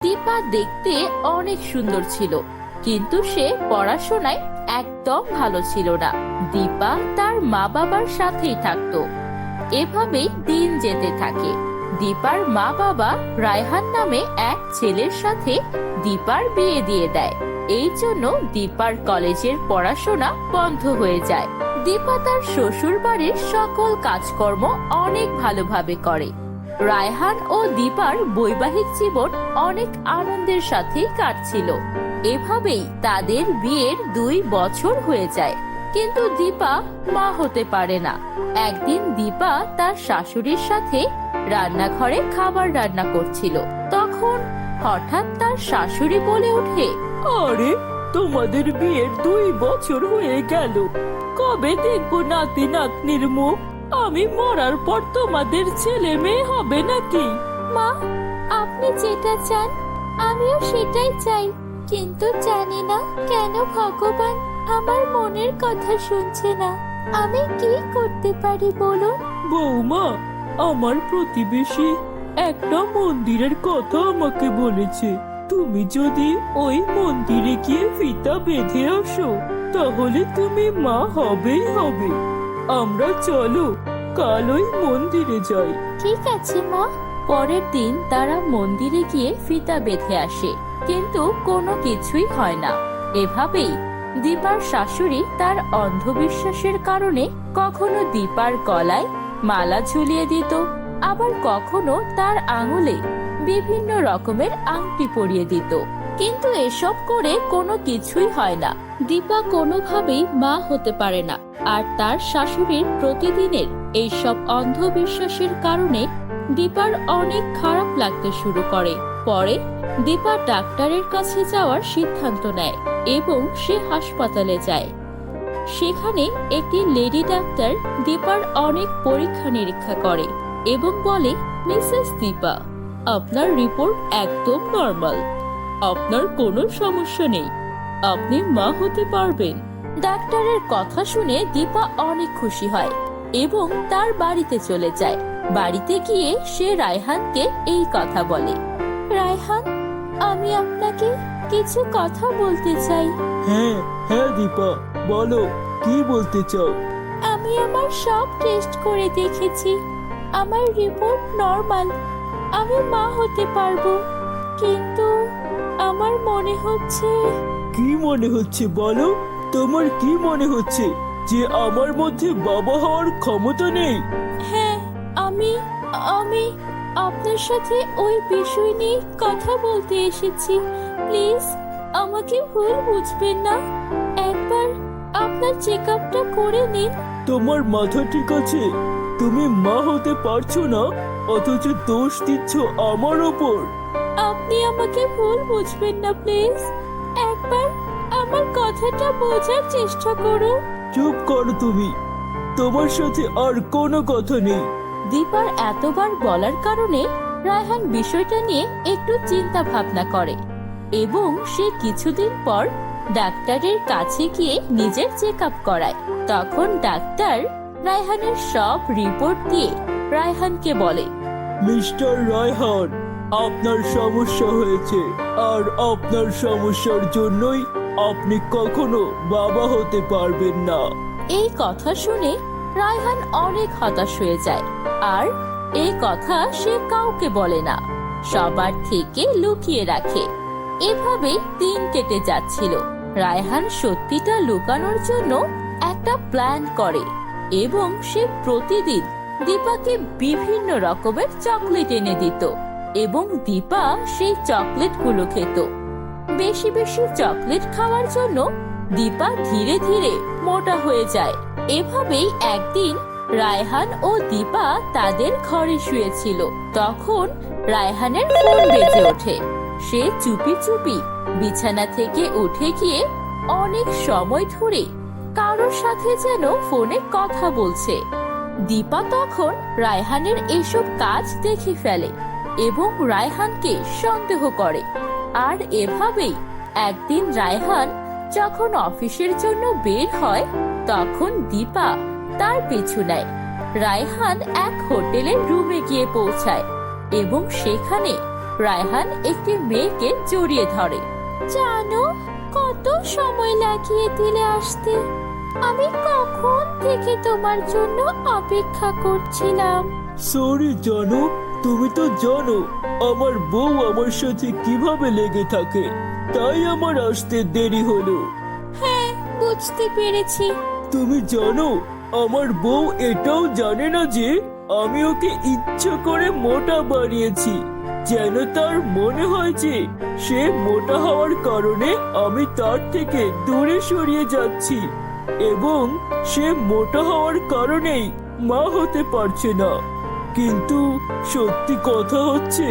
দীপা দেখতে অনেক সুন্দর ছিল, কিন্তু সে পড়াশোনায় একদম ভালো ছিল না। দীপা তার মা বাবার সাথেই থাকতো। এভাবেই দিন যেতে থাকে। দীপার মা বাবা রায়হান নামে এক ছেলের সাথে দীপার বিয়ে দিয়ে দেয়। এই জন্য দীপার কলেজের পড়াশোনা বন্ধ হয়ে যায়। দীপা তার শ্বশুর বাড়ির সকল কাজকর্ম অনেক ভালোভাবে করে। রায়হান ও দীপার বৈবাহিক জীবন অনেক আনন্দের সাথেই কাটছিল। এভাবেই তাদের বিয়ের 2 বছর হয়ে যায়, কিন্তু দীপা মা হতে পারে না। একদিন দীপা তার শাশুড়ির সাথে রান্নাঘরে খাবার রান্না করছিল। তখন হঠাৎ তার শাশুড়ি বলে ওঠে, আরে, তোমাদের বিয়ের 2 বছর হয়ে গেল। কবে দেখবো নাতি নাতনির মুখ? আমি মরার পর তোমাদের ছেলে মেয়ে হবে নাকি? মা, আপনি যেটা চান আমিও সেটাই চাই, কিন্তু জানি না কেন ভগবান আমার মনের কথা শুনছে না। আমি কি করতে পারি বলুন? বৌমা, আমার প্রতিবেশী একটা মন্দিরের কথা আমাকে বলেছে। তুমি যদি ওই মন্দিরে গিয়ে ফিতা বেঁধে আসো, তাহলে তুমি মা হবেই হবে। আমরা চলো কাল ওই মন্দিরে যাই। ঠিক আছে মা। পরের দিন তারা মন্দিরে গিয়ে ফিতা বেঁধে আসে, কিন্তু কোনো কিছুই হয় না। এভাবেই দীপার শাশুড়ি তার অন্ধবিশ্বাসের কারণে কখনো দীপার গলায় মালা ঝুলিয়ে দিত, আবার কখনো তার আঙুলে বিভিন্ন রকমের আংটি পরিয়ে দিত। কিন্তু এসব করে কোনো কিছুই হয় না। দীপা কোনোভাবেই মা হতে পারে না। আর তার শাশুড়ির প্রতিদিনের এইসব অন্ধবিশ্বাসের কারণে দীপার অনেক খারাপ লাগতে শুরু করে। পরে দীপা ডাক্তারের কাছে যাওয়ার সিদ্ধান্ত নেয় এবং সে হাসপাতালে যায়। সেখানে একটি লেডি ডাক্তার দীপার অনেক পরীক্ষা নিরীক্ষা করে এবং বলে, মিসেস দীপা, আপনার রিপোর্ট একদম নরমাল। আপনার কোনো সমস্যা নেই, আপনি মা হতে পারবেন। ডাক্তারের কথা শুনে দীপা অনেক খুশি হয় এবং তার বাড়িতে চলে যায়। বাড়িতে গিয়ে সে রায়হানকে এই কথা বলে। রায়হান, আমি আপনাকে কিছু কথা বলতে চাই। হ্যাঁ হ্যাঁ দীপা, বলো কি বলতে চাও? আমি আমার সব টেস্ট করে দেখেছি, আমার রিপোর্ট নরমাল। আমি মা হতে পারবো, কিন্তু আমার মনে হচ্ছে। কি মনে হচ্ছে বলো? তোমার কি মনে হচ্ছে যে আমার মধ্যে বাবা হওয়ার ক্ষমতা নেই? হ্যাঁ, আমি আমি আপনার সাথে ওই বিষয় নিয়ে কথা বলতে এসেছি। প্লিজ আমাকে ভুল বুঝবেন না। একবার আপনার চেক আপটা করে নিন। তোমার মাথা ঠিক আছে? তুমি মা হতে পারছো না, অথচ দোষ দিচ্ছ আমার ওপর। আপনি আমাকে ভুল বুঝবেন না প্লিজ। একবার আমার কথাটা বোঝার চেষ্টা করুন। চুপ করো তুমি, তোমার সাথে আর কোনো কথা নেই। দীপার এতবার বলার কারণে রায়হান বিষয়টা নিয়ে একটু চিন্তা ভাবনা করে এবং সে কিছুদিন পর ডাক্তারের কাছে গিয়ে নিজের চেক আপ করায়। তখন ডাক্তার রায়হানের সব রিপোর্ট দিয়ে রায়হানকে বলে, মিস্টার রায়হান, আপনার সমস্যা হয়েছে, আর আপনার সমস্যার জন্যই আপনি কখনো বাবা হতে পারবেন না। এই কথা শুনে রায়হান অনেক হতাশ হয়ে যায়, আর এই কথা সে কাউকে বলে না, সবার থেকে লুকিয়ে রাখে। এভাবেই দিন কেটে যাচ্ছিল। রায়হান সত্যিটা লুকানোর জন্য একটা প্ল্যান করে এবং সে প্রতিদিন দীপাকে বিভিন্ন রকমের চকলেট এনে দিত এবং দীপা সেই চকলেটগুলো খেত। বেশি বেশি চকলেট খাওয়ার জন্য দীপা ধীরে ধীরে মোটা হয়ে যায়। এভাবেই একদিন রায়হান ও দীপা তাদের ঘরে শুয়েছিল। তখন রায়হানের ফোন বেজে ওঠে। সে চুপি চুপি বিছানা থেকে উঠে গিয়ে অনেক সময় ধরে কারোর সাথে যেন ফোনে কথা বলছে। দীপা তখন রায়হানের এসব কাজ দেখে ফেলে এবং রায়হানকে সন্দেহ করে। আর এভাবেই একদিন রায়হান যখন অফিসের জন্য বের হয়, তখন দীপা তার পিছু নেয়। রায়হান এক হোটেলের রুমে গিয়ে পৌঁছায় এবং সেখানে রায়হান একটি মেয়েকে জড়িয়ে ধরে। জানো কত সময় লাগিয়ে দিলে আসতে, আমি কখন থেকে তোমার জন্য অপেক্ষা করছিলাম। সরি জানো, তুমি তো জানো আমার বউ আমার সাথে কিভাবে লেগে থাকে, তাই আমার আসতে দেরি হলো। হ্যাঁ, বুঝতে পেরেছি। তুমি জানো আমার বউ এটাও জানে না যে আমি ওকে ইচ্ছা করে মোটা বানিয়েছি, যেন তার মনে হয় যে সে মোটা হওয়ার কারণে আমি তার থেকে দূরে সরিয়ে যাচ্ছি এবং সে মোটা হওয়ার কারণেই মা হতে পারছে না। কিন্তু সত্যি কথা হচ্ছে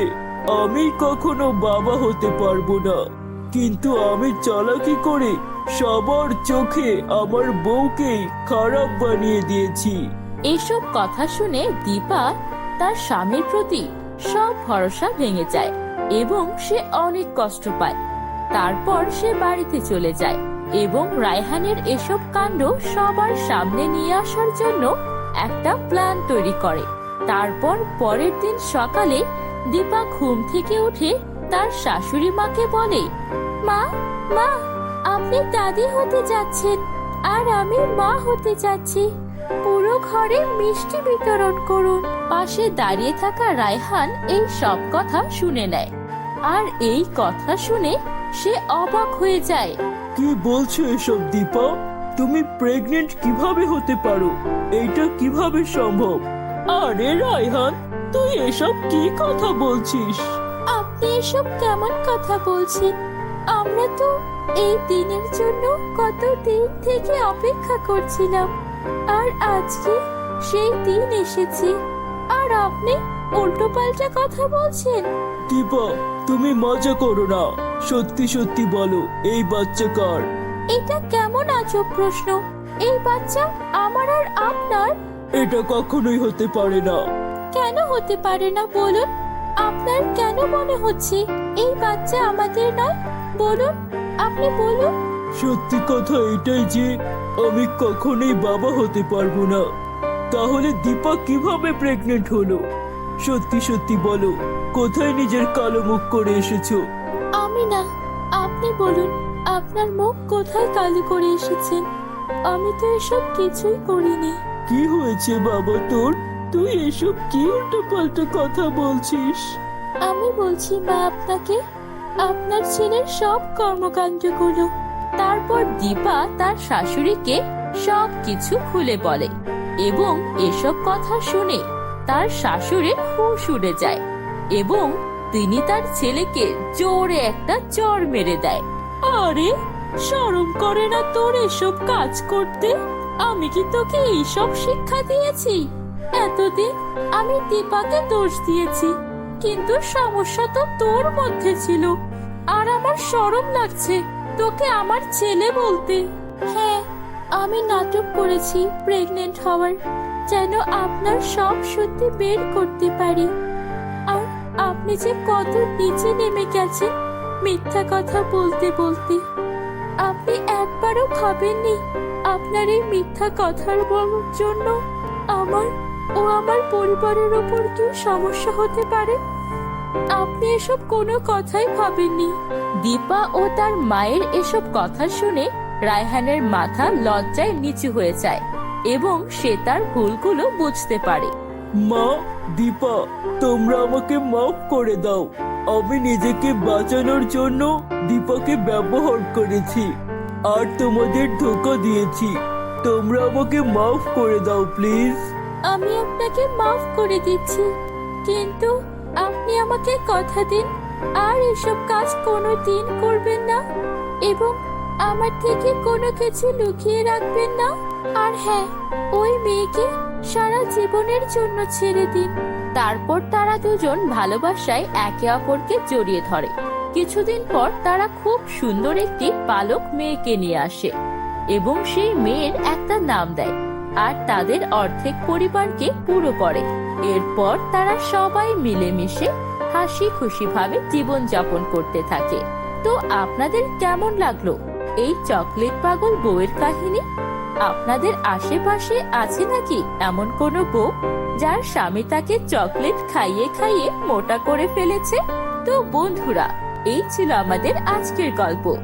আমি কখনো বাবা হতে পারবো না, কিন্তু আমি চালাকি করে সবার চোখে আমার বউকেই খারাপ বানিয়ে দিয়েছি। এইসব কথা শুনে দীপা তার স্বামীর প্রতি সব ভরসা ভেঙে যায় এবং সে অনেক কষ্ট পায়। তারপর সে বাড়িতে চলে যায় এবং রায়হানের এসব কাণ্ড সবার সামনে নিয়ে আসার জন্য একটা প্ল্যান তৈরি করে। তারপর পরের দিন সকালে দীপা ঘুম থেকে উঠে তার শাশুড়ি মাকে বলে, মা, মা, আপনি দাদি হতে যাচ্ছেন আর আমি মা হতে যাচ্ছি। পুরো ঘরে মিষ্টি বিতরণ করুন। পাশে দাঁড়িয়ে থাকা রায়হান এই সব কথা শুনে নেয় আর এই কথা শুনে সে অবাক হয়ে যায়। কি বলছো এসব দীপা? তুমি প্রেগনেন্ট কিভাবে হতে পারো? এইটা কিভাবে সম্ভব? আরে রায়হান, তুই এসব কি কথা বলছিস? আপনি এসব কেমন কথা বলছেন? আমরা তো এই দিনের জন্য কত দিন থেকে অপেক্ষা করছিলাম, আর আজকে সেই দিন এসেছে আর আপনি উল্টোপাল্টা কথা বলছেন। দীপা, তুমি মজা করো না, সত্যি সত্যি বলো এই বাচ্চা কার? এটা কেমন আজব প্রশ্ন? এই বাচ্চা আমার আর আপনার। এটা কখনোই হতে পারে না। কেন হতে পারে না বলুন? আপনার কেন মনে হচ্ছে এই বাচ্চা আমাদের নয়? বলুন, আপনি বলুন। সত্যি কথা এটাই যে আমি কখনোই বাবা হতে পারবো না। তাহলে দীপা কিভাবে প্রেগনেন্ট হলো? সত্যি সত্যি বলো, কোথায় নিজের কালো মুখ করে এসেছো? আমি না, আপনি বলুন, আপনার মুখ কোথায় কালি করে এসেছেন? আমি তো এসব কিছুই করিনি। কি হয়েছে বাবা তোর? তুই এসব কি উল্টো পাল্টা কথা বলছিস? আমি বলছি মা আপনাকে আপনার ছেলের সব কর্মকাণ্ডগুলো। তারপর দীপা তার শাশুড়িকে সব কিছু খুলে বলে এবং এসব কথা শুনে তার শাশুড়ির হুঁশ উড়ে যায় এবং তিনি তার ছেলেকে জোরে একটা চড় মেরে দেয়। আরে শরম করে না তোর এসব কাজ করতে? আমি কি তোকে এইসব শিক্ষা দিয়েছি? এতদিন আমি দীপাকে দোষ দিয়েছি, কিন্তু সমস্যা তো তোর মধ্যে ছিল। আর আমার শরম লাগছে তোকে আমার ছেলে বলতে। হ্যাঁ, আমি নাটক করেছি প্রেগনেন্ট হওয়ার, যেন আপনার সব সত্যি বের করতে পারি। আর আপনি যে কত নিচে নেমে গেছেন মিথ্যা কথা বলতে বলতে। আপনি একবারও ভাবেননি আপনার এই মিথ্যা কথার জন্য আমার ও আমার পরিবারের উপর কি সমস্যা হতে পারে? আপনি এসব কোনো কথাই ভাবেননি। দীপা ও তার মায়ের এসব কথা শুনে রায়হানের মাথা লজ্জায় নিচু হয়ে যায় এবং সে তার ভুলগুলো বুঝতে পারে। মা, দীপা, তোমরা আমাকে মাফ করে দাও। আমি নিজেকে বাঁচানোর জন্য দীপাকে ব্যবহার করেছি আর তোমাদের ধোঁকা দিয়েছি। তোমরা আমাকে মাফ করে দাও প্লিজ। আমি আপনাকে মাফ করে দিচ্ছি, কিন্তু আপনি আমাকে কথা দিন আর এসব কাজ কোনো দিন করবেন না এবং আমার থেকে কোনো কিছু লুকিয়ে রাখবেন না। আর হ্যাঁ, ওই মেয়েকে সারা জীবনের জন্য ছেড়ে দিন। তারপর তারা দুজন ভালোবাসায় একে অপরকে জড়িয়ে ধরে। কিছুদিন পর তারা খুব সুন্দর একটি পালক মেয়েকে নিয়ে আসে এবং সেই মেয়ের একটা নাম দেয় আর তাদের অর্ধেক পরিবারকে পুরো করে। এরপর তারা সবাই মিলেমিশে হাসি খুশি ভাবে জীবন যাপন করতে থাকে। তো আপনাদের কেমন লাগলো এই চকলেট পাগল বউয়ের কাহিনী? আপনাদের আশেপাশে আছে নাকি এমন কোনো বউ যার স্বামী তাকে চকলেট খাইয়ে খাইয়ে মোটা করে ফেলেছে? তো বন্ধুরা, এই ছিল আমাদের আজকের গল্প।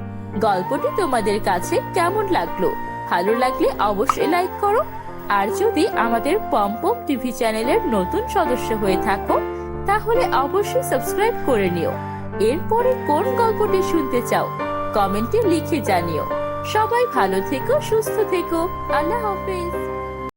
গল্পটি তোমাদের কাছে কেমন লাগলো? ভালো লাগলে অবশ্যই লাইক করো। আর যদি আমাদের পমপম টিভি চ্যানেলের নতুন সদস্য হয়ে থাকো তাহলে অবশ্যই সাবস্ক্রাইব করে নিও। এরপরে কোন গল্পটি শুনতে চাও কমেন্টে লিখে জানিও। সবাই ভালো থেকো, সুস্থ থেকো। আল্লাহ হাফেজ।